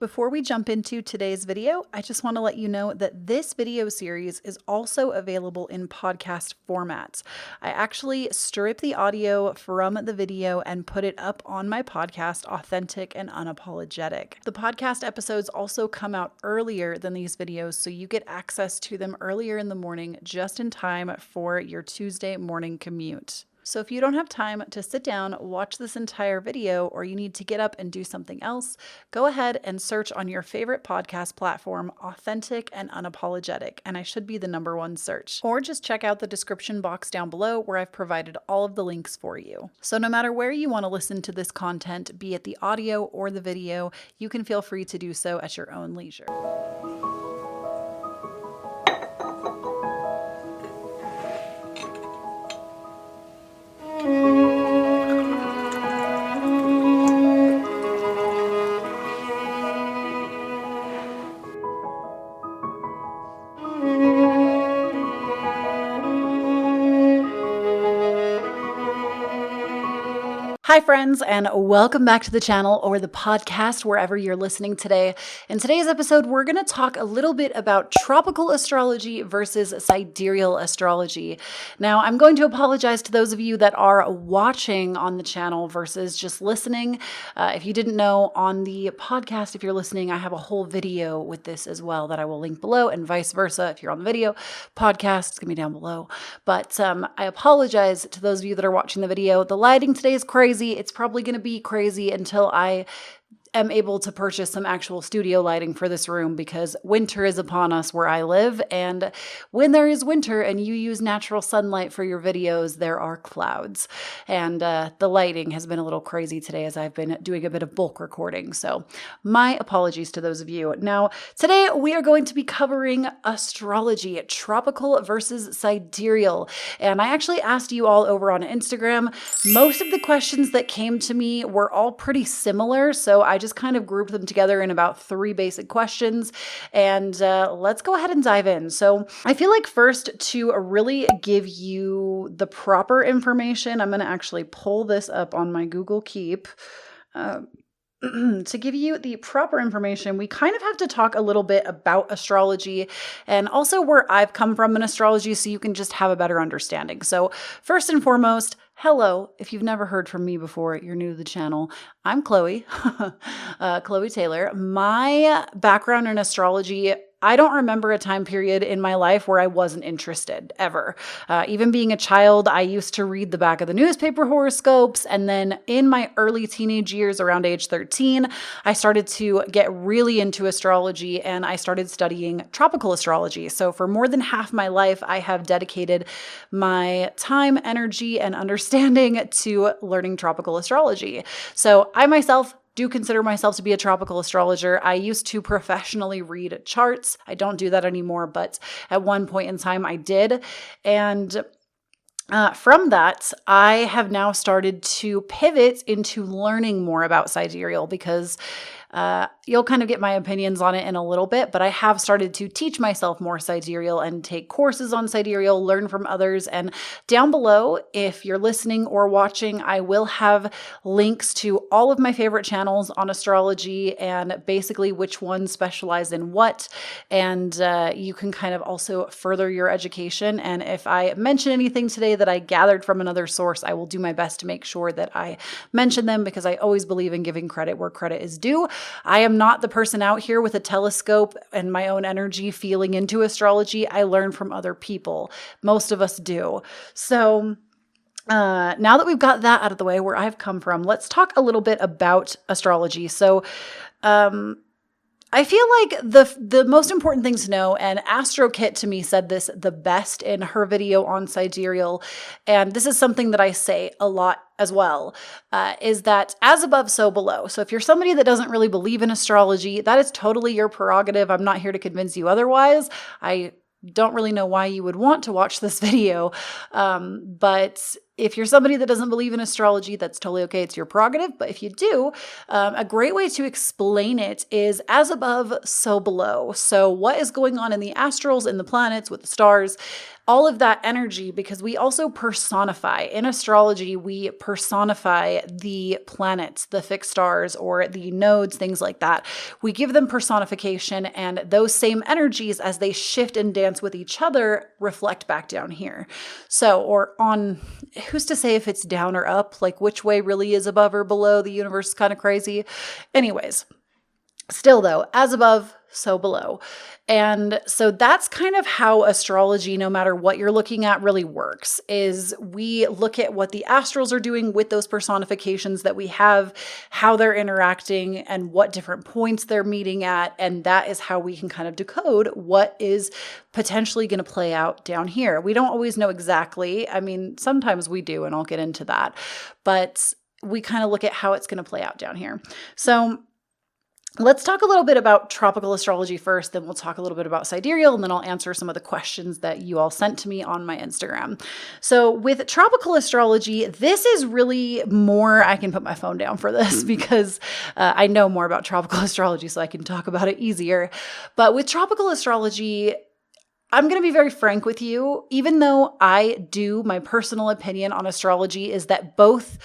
Before we jump into today's video, I just want to let you know that this video series is also available in podcast format. I actually strip the audio from the video and put it up on my podcast, Authentic and Unapologetic. The podcast episodes also come out earlier than these videos, so you get access to them earlier in the morning, just in time for your Tuesday morning commute. So if you don't have time to sit down, watch this entire video, or you need to get up and do something else, go ahead and search on your favorite podcast platform, Authentic and Unapologetic, and I should be the #1 search. Or just check out the description box down below where I've provided all of the links for you. So no matter where you want to listen to this content, be it the audio or the video, you can feel free to do so at your own leisure. Hi friends, and welcome back to the channel or the podcast, wherever you're listening today. In today's episode, we're going to talk a little bit about tropical astrology versus sidereal astrology. Now, I'm going to apologize to those of you that are watching on the channel versus just listening. If you didn't know, on the podcast, if you're listening, I have a whole video with this as well that I will link below, and vice versa. If you're on the video, podcast, it's going to be down below. But I apologize to those of you that are watching the video. The lighting today is crazy. It's probably going to be crazy until I am able to purchase some actual studio lighting for this room, because winter is upon us where I live. And when there is winter and you use natural sunlight for your videos, there are clouds. And the lighting has been a little crazy today as I've been doing a bit of bulk recording. So my apologies to those of you. Now, today we are going to be covering astrology, tropical versus sidereal. And I actually asked you all over on Instagram. Most of the questions that came to me were all pretty similar. So I just kind of grouped them together in about 3 basic questions, and let's go ahead and dive in. So I feel like first, to really give you the proper information, I'm going to actually pull this up on my Google Keep. To give you the proper information, we kind of have to talk a little bit about astrology and also where I've come from in astrology, so you can just have a better understanding. So first and foremost, hello. If you've never heard from me before, you're new to the channel, I'm Kloee, Kloee Taylor. My background in astrology, I don't remember a time period in my life where I wasn't interested, ever. Even being a child, I used to read the back of the newspaper horoscopes. And then in my early teenage years, around age 13, I started to get really into astrology, and I started studying tropical astrology. So for more than half my life, I have dedicated my time, energy, and understanding to learning tropical astrology. So I myself do consider myself to be a tropical astrologer. I used to professionally read charts. I don't do that anymore, but at one point in time I did. And from that, I have now started to pivot into learning more about sidereal, because you'll kind of get my opinions on it in a little bit, but I have started to teach myself more sidereal and take courses on sidereal, learn from others. And down below, if you're listening or watching, I will have links to all of my favorite channels on astrology and basically which ones specialize in what. And you can kind of also further your education. And if I mention anything today that I gathered from another source, I will do my best to make sure that I mention them, because I always believe in giving credit where credit is due. I am not the person out here with a telescope and my own energy feeling into astrology. I learn from other people. Most of us do. So now that we've got that out of the way, where I've come from, let's talk a little bit about astrology. So I feel like the most important thing to know, and AstroKit to me said this the best in her video on sidereal, and this is something that I say a lot as well, is that as above, so below. So if you're somebody that doesn't really believe in astrology, that is totally your prerogative. I'm not here to convince you otherwise. I don't really know why you would want to watch this video, but if you're somebody that doesn't believe in astrology, that's totally okay. It's your prerogative. But if you do, a great way to explain it is as above, so below. So what is going on in the astrals, in the planets, with the stars, all of that energy, because we also personify. In astrology, we personify the planets, the fixed stars, or the nodes, things like that. We give them personification, and those same energies, as they shift and dance with each other, reflect back down here. So, or on, who's to say if it's down or up? Like, which way really is above or below? The universe is kind of crazy. Anyways, still though, as above, so below. And so that's kind of how astrology, no matter what you're looking at, really works, is we look at what the astrals are doing with those personifications that we have, how they're interacting, and what different points they're meeting at. And that is how we can kind of decode what is potentially going to play out down here. We don't always know exactly. I mean, sometimes we do, and I'll get into that. But we kind of look at how it's going to play out down here. So let's talk a little bit about tropical astrology first, then we'll talk a little bit about sidereal, and then I'll answer some of the questions that you all sent to me on my Instagram. So with tropical astrology, this is really more, I can put my phone down for this because I know more about tropical astrology, so I can talk about it easier. But with tropical astrology, I'm going to be very frank with you. Even though my personal opinion on astrology is that both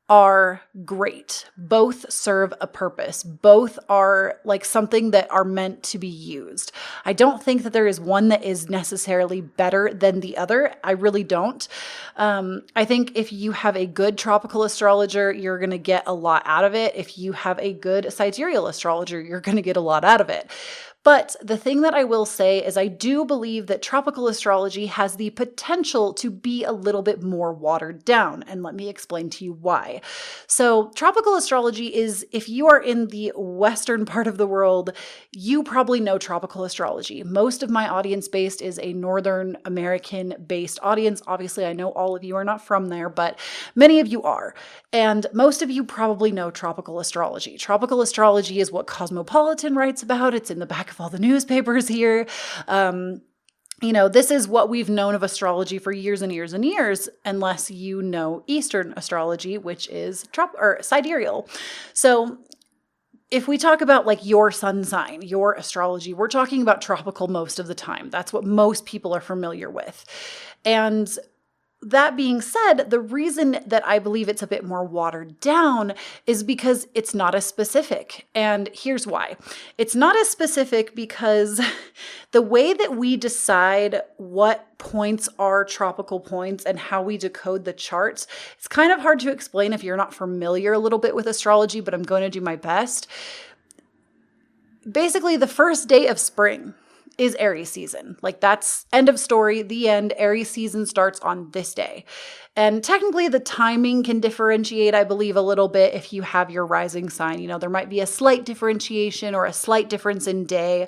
are great. Both serve a purpose. Both are like something that are meant to be used. I don't think that there is one that is necessarily better than the other. I really don't. I think if you have a good tropical astrologer, you're going to get a lot out of it. If you have a good sidereal astrologer, you're going to get a lot out of it. But the thing that I will say is I do believe that tropical astrology has the potential to be a little bit more watered down. And let me explain to you why. So tropical astrology is, if you are in the Western part of the world, you probably know tropical astrology. Most of my audience base is a Northern American based audience. Obviously, I know all of you are not from there, but many of you are. And most of you probably know tropical astrology. Tropical astrology is what Cosmopolitan writes about. It's in the back of all the newspapers here. This is what we've known of astrology for years and years and years, unless you know Eastern astrology, which is sidereal. So if we talk about like your sun sign, your astrology, we're talking about tropical most of the time. That's what most people are familiar with. And that being said, the reason that I believe it's a bit more watered down is because it's not as specific. And here's why. It's not as specific because the way that we decide what points are tropical points and how we decode the charts, it's kind of hard to explain if you're not familiar a little bit with astrology, but I'm going to do my best. Basically, the first day of spring is Aries season. Like, that's end of story, the end. Aries season starts on this day. And technically the timing can differentiate, I believe, a little bit if you have your rising sign. There might be a slight differentiation or a slight difference in day.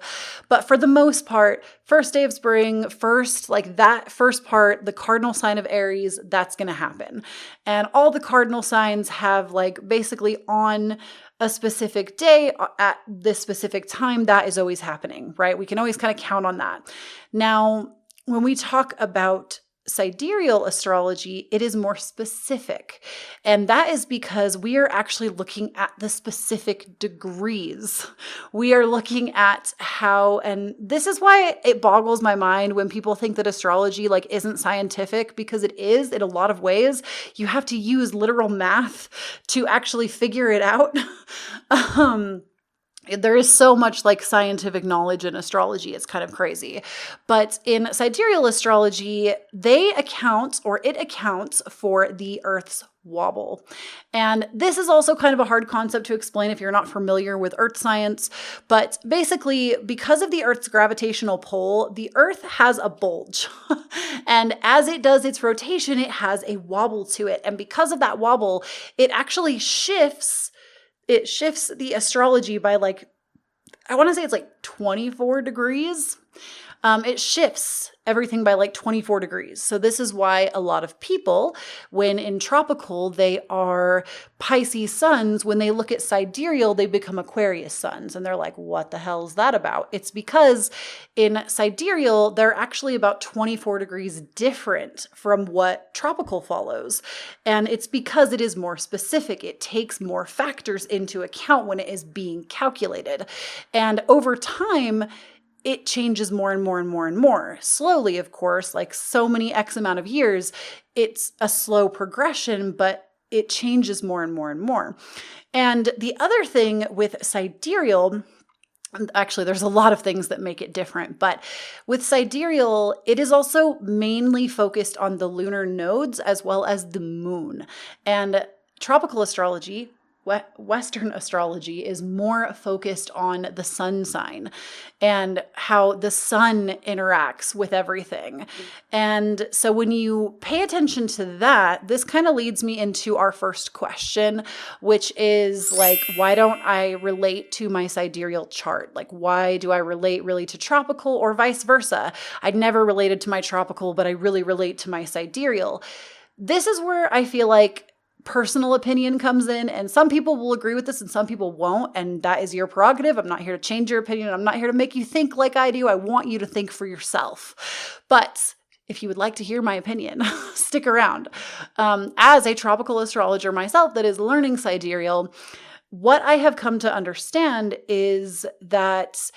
But for the most part, first day of spring, that first part, the cardinal sign of Aries, that's going to happen. And all the cardinal signs have basically on a specific day at this specific time, that is always happening, right? We can always kind of count on that. Now, when we talk about sidereal astrology, it is more specific. And that is because we are actually looking at the specific degrees. We are looking at how, and this is why it boggles my mind when people think that astrology isn't scientific, because it is in a lot of ways. You have to use literal math to actually figure it out. There is so much scientific knowledge in astrology. It's kind of crazy. But in sidereal astrology, it accounts for the Earth's wobble. And this is also kind of a hard concept to explain if you're not familiar with Earth science. But basically, because of the Earth's gravitational pull, the Earth has a bulge. And as it does its rotation, it has a wobble to it. And because of that wobble, it actually shifts the astrology by I want to say it's 24 degrees. It shifts everything by like 24 degrees. So this is why a lot of people, when in tropical, they are Pisces suns. When they look at sidereal, they become Aquarius suns. And they're like, what the hell is that about? It's because in sidereal, they're actually about 24 degrees different from what tropical follows. And it's because it is more specific. It takes more factors into account when it is being calculated. And over time, it changes more and more and more and more. Slowly, of course, like so many X amount of years, it's a slow progression, but it changes more and more and more. And the other thing with sidereal, actually, there's a lot of things that make it different, but with sidereal, it is also mainly focused on the lunar nodes as well as the moon. And tropical astrology, Western astrology, is more focused on the sun sign and how the sun interacts with everything. And so when you pay attention to that, this kind of leads me into our first question, which is like, why don't I relate to my sidereal chart? Like, why do I relate really to tropical or vice versa? I'd never related to my tropical, but I really relate to my sidereal. This is where I feel like personal opinion comes in, and some people will agree with this and some people won't, and that is your prerogative. I'm not here to change your opinion. I'm not here to make you think like I do. I want you to think for yourself. But if you would like to hear my opinion, stick around. As a tropical astrologer myself that is learning sidereal, what I have come to understand is that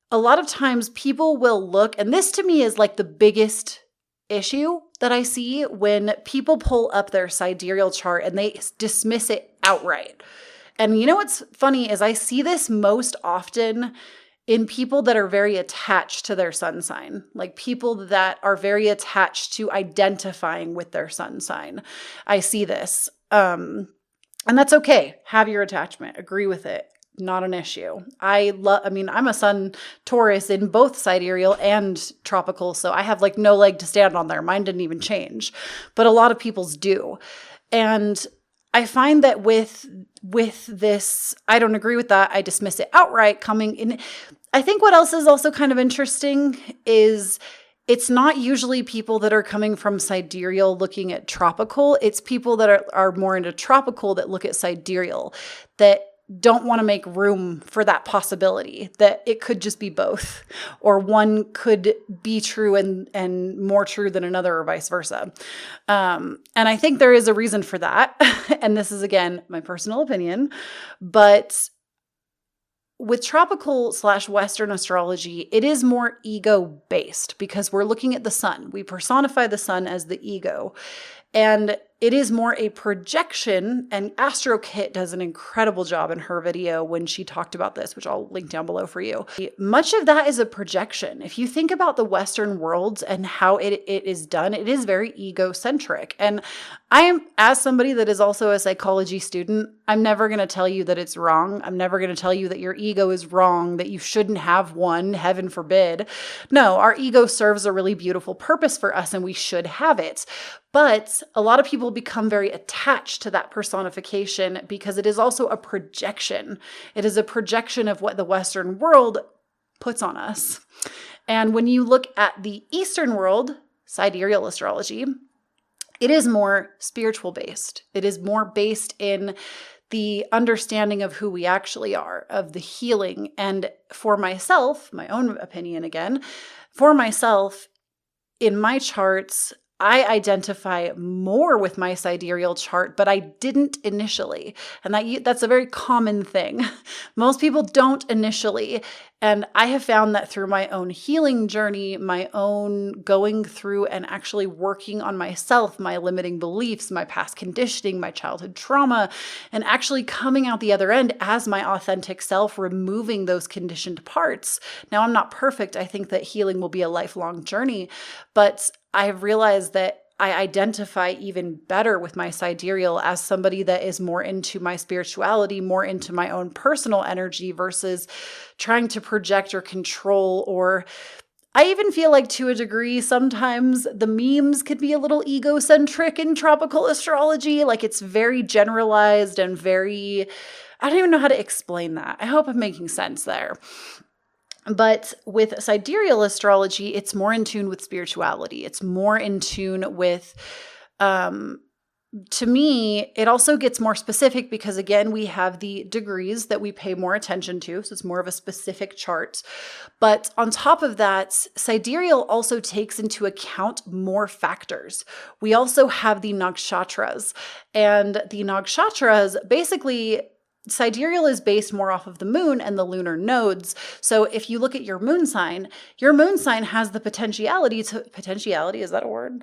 a lot of times people will look, and this to me is like the biggest issue that I see when people pull up their sidereal chart and they dismiss it outright. And you know what's funny is I see this most often in people that are very attached to their sun sign, like people that are very attached to identifying with their sun sign. I see this. And that's okay. Have your attachment. Agree with it. Not an issue. I'm a sun Taurus in both sidereal and tropical, so I have like no leg to stand on there. Mine didn't even change, but a lot of people's do. And I find that with this, I don't agree with that. I dismiss it outright coming in. I think what else is also kind of interesting is it's not usually people that are coming from sidereal looking at tropical. It's people that are more into tropical that look at sidereal, that don't want to make room for that possibility that it could just be both, or one could be true and more true than another, or vice versa. And I think there is a reason for that. And this is, again, my personal opinion, but with tropical / Western astrology, it is more ego based because we're looking at the sun. We personify the sun as the ego. And it is more a projection, and AstroKit does an incredible job in her video when she talked about this, which I'll link down below for you. Much of that is a projection. If you think about the Western world and how it is done, it is very egocentric. And I am, as somebody that is also a psychology student, I'm never going to tell you that it's wrong. I'm never going to tell you that your ego is wrong, that you shouldn't have one, heaven forbid. No, our ego serves a really beautiful purpose for us and we should have it. But a lot of people become very attached to that personification because it is also a projection. It is a projection of what the Western world puts on us. And when you look at the Eastern world, sidereal astrology, it is more spiritual based. It is more based in the understanding of who we actually are, of the healing. And for myself, my own opinion again, for myself, in my charts, I identify more with my sidereal chart, but I didn't initially. And that's a very common thing. Most people don't initially. And I have found that through my own healing journey, my own going through and actually working on myself, my limiting beliefs, my past conditioning, my childhood trauma, and actually coming out the other end as my authentic self, removing those conditioned parts. Now, I'm not perfect. I think that healing will be a lifelong journey, but I've realized that I identify even better with my sidereal as somebody that is more into my spirituality, more into my own personal energy versus trying to project or control. Or I even feel like to a degree, sometimes the memes could be a little egocentric in tropical astrology. Like it's very generalized and very, I don't even know how to explain that. I hope I'm making sense there. But with sidereal astrology, it's more in tune with spirituality. It's more in tune with, to me, it also gets more specific because, again, we have the degrees that we pay more attention to. So it's more of a specific chart. But on top of that, sidereal also takes into account more factors. We also have the nakshatras. And the nakshatras basically, sidereal is based more off of the moon and the lunar nodes. So if you look at your moon sign has the potentiality, is that a word?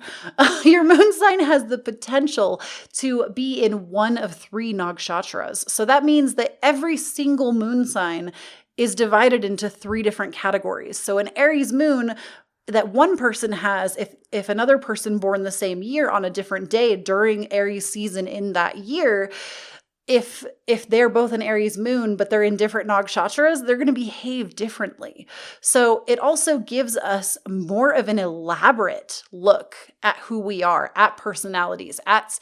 Your moon sign has the potential to be in one of 3 nakshatras. So that means that every single moon sign is divided into 3 different categories. So an Aries moon that one person has, if another person born the same year on a different day during Aries season in that year, if they're both an Aries moon, but they're in different nakshatras, they're going to behave differently. So it also gives us more of an elaborate look at who we are, at personalities, at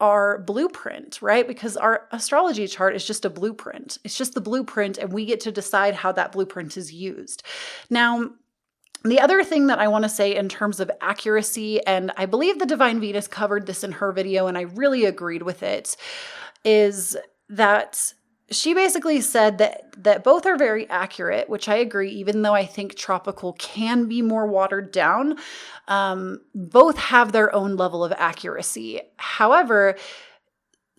our blueprint, right? Because our astrology chart is just a blueprint. It's just the blueprint, and we get to decide how that blueprint is used. Now, the other thing that I want to say in terms of accuracy, and I believe the Divine Venus covered this in her video, and I really agreed with it, is that she basically said that both are very accurate, which I agree, even though I think tropical can be more watered down. Both have their own level of accuracy. However,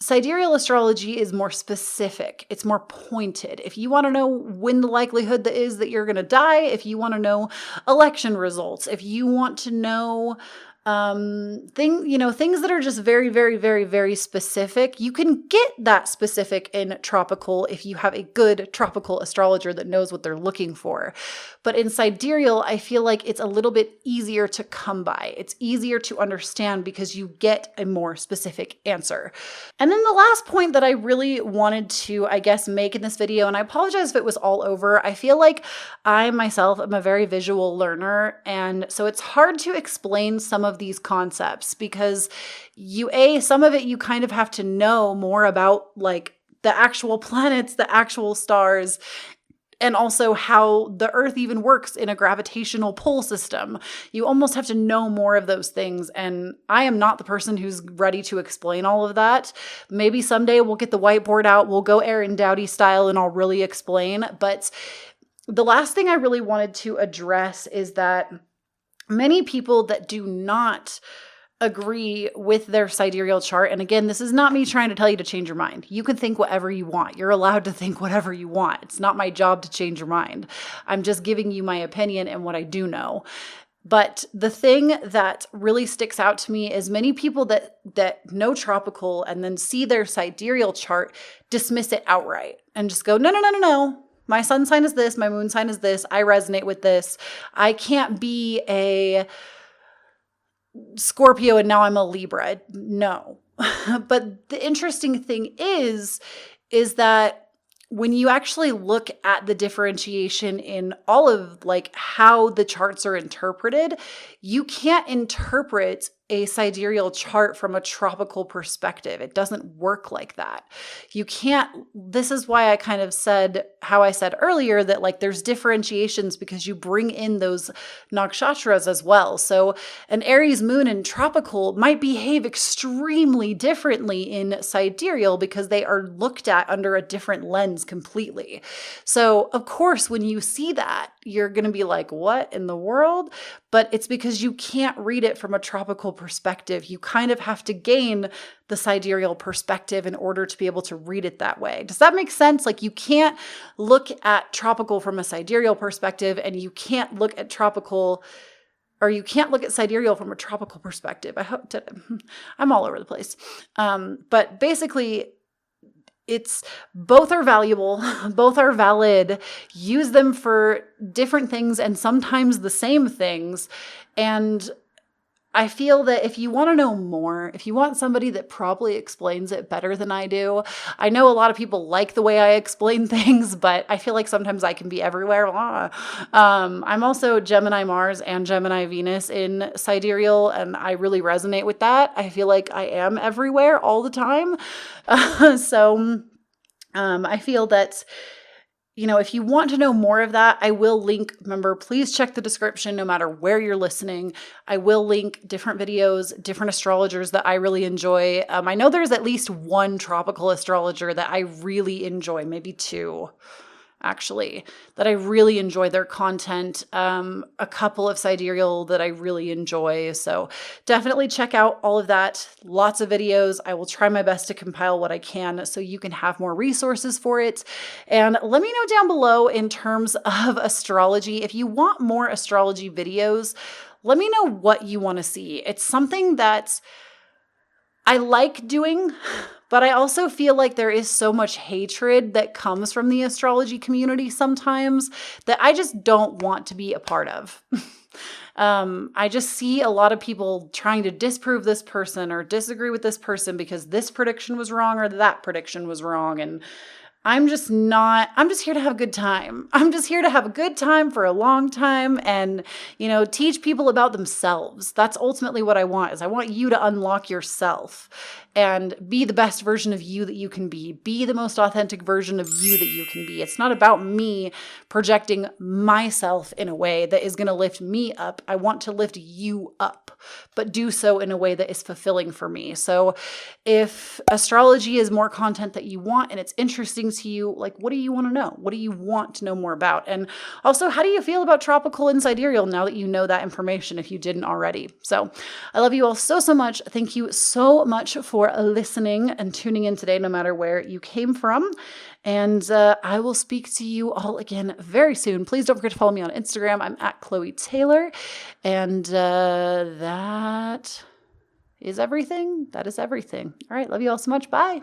sidereal astrology is more specific. It's more pointed. If you want to know when the likelihood is that you're going to die, if you want to know election results, if you want to know things that are just very, very, very, very specific, you can get that specific in tropical if you have a good tropical astrologer that knows what they're looking for. But in sidereal, I feel like it's a little bit easier to come by. It's easier to understand because you get a more specific answer. And then the last point that I really wanted to, I guess, make in this video, and I apologize if it was all over, I feel like I myself am a very visual learner, and so it's hard to explain some of these concepts because some of it you kind of have to know more about, like the actual planets, the actual stars, and also how the Earth even works in a gravitational pull system. You almost have to know more of those things, and I am not the person who's ready to explain all of that. Maybe someday we'll get the whiteboard out, we'll go Aaron Doughty style, and I'll really explain. But the last thing I really wanted to address is that many people that do not agree with their sidereal chart, and again, this is not me trying to tell you to change your mind. You can think whatever you want. You're allowed to think whatever you want. It's not my job to change your mind. I'm just giving you my opinion and what I do know. But the thing that really sticks out to me is many people that know tropical and then see their sidereal chart dismiss it outright and just go, no. My sun sign is this, my moon sign is this, I resonate with this. I can't be a Scorpio and now I'm a Libra. No. But the interesting thing is that when you actually look at the differentiation in all of like how the charts are interpreted, you can't interpret a sidereal chart from a tropical perspective. It doesn't work like that. You can't, this is why I kind of said how I said earlier that like there's differentiations because you bring in those nakshatras as well. So an Aries moon in tropical might behave extremely differently in sidereal because they are looked at under a different lens completely. So of course, when you see that, you're going to be like, what in the world? But it's because you can't read it from a tropical perspective. You kind of have to gain the sidereal perspective in order to be able to read it that way. Does that make sense? Like you can't look at tropical from a sidereal perspective, and you can't look at tropical, or you can't look at sidereal from a tropical perspective. I'm all over the place. But basically, it's both are valuable, both are valid. Use them for different things and sometimes the same things. And I feel that if you want to know more, if you want somebody that probably explains it better than I do, I know a lot of people like the way I explain things, but I feel like sometimes I can be everywhere. I'm also Gemini Mars and Gemini Venus in sidereal, and I really resonate with that. I feel like I am everywhere all the time. So I feel that if you want to know more of that, I will link, remember, please check the description no matter where you're listening. I will link different videos, different astrologers that I really enjoy. I know there's at least one tropical astrologer that I really enjoy, maybe two, actually, that I really enjoy their content. A couple of Sidereal that I really enjoy. So definitely check out all of that. Lots of videos. I will try my best to compile what I can so you can have more resources for it. And let me know down below in terms of astrology. If you want more astrology videos, let me know what you want to see. It's something that I like doing, but I also feel like there is so much hatred that comes from the astrology community sometimes that I just don't want to be a part of. I just see a lot of people trying to disprove this person or disagree with this person because this prediction was wrong or that prediction was wrong. And I'm just here to have a good time. I'm just here to have a good time for a long time and, teach people about themselves. That's ultimately what I want, is I want you to unlock yourself and be the best version of you that you can be. Be the most authentic version of you that you can be. It's not about me projecting myself in a way that is going to lift me up. I want to lift you up, but do so in a way that is fulfilling for me. So if astrology is more content that you want and it's interesting to you, like, what do you want to know? What do you want to know more about? And also, how do you feel about tropical and sidereal now that you know that information if you didn't already? So I love you all so, so much. Thank you so much for listening and tuning in today, no matter where you came from. And I will speak to you all again very soon. Please don't forget to follow me on Instagram. I'm at Kloee Taylor. And that is everything. That is everything. All right. Love you all so much. Bye.